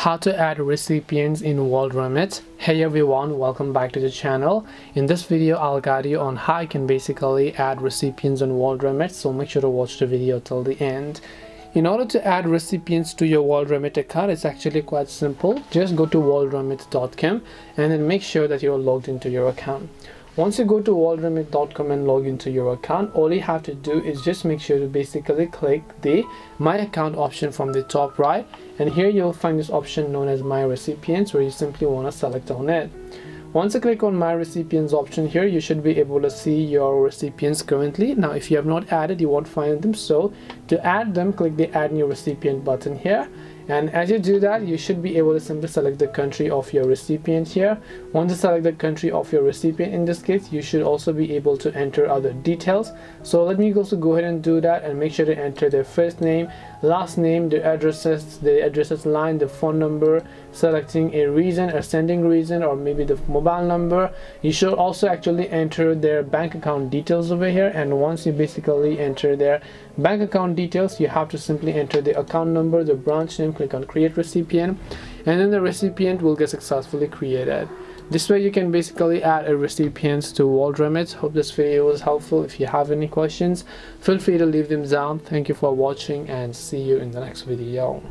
How to add recipients in WorldRemit. Hey everyone, welcome back to the channel. In this video I'll guide you on how you can basically add recipients in WorldRemit, so make sure to watch the video till the end. In order to add recipients to your WorldRemit account, it's actually quite simple. Just go to worldremit.com and then make sure that you're logged into your account. Once you go to worldremit.com and log into your account, all you have to do is just make sure to basically click the My Account option from the top right, and here you'll find this option known as My Recipients, where you simply want to select on it. Once you click on My Recipients option here, you should be able to see your recipients currently. Now if you have not added, you won't find them, so to add them, click the Add New Recipient button here. And as you do that, you should be able to simply select the country of your recipient here. Once you select the country of your recipient, in this case, you should also be able to enter other details. So let me also go ahead and do that, and make sure to enter their first name, last name, the addresses line, the phone number, selecting a reason, a sending reason, or maybe the mobile number. You should also actually enter their bank account details over here, and once you basically enter their bank account details, you have to simply enter the account number, the branch name, click on create recipient, and then the recipient will get successfully created. This way you can basically add a recipient to WorldRemit. Hope this video was helpful. If you have any questions, feel free to leave them down. Thank you for watching and see you in the next video.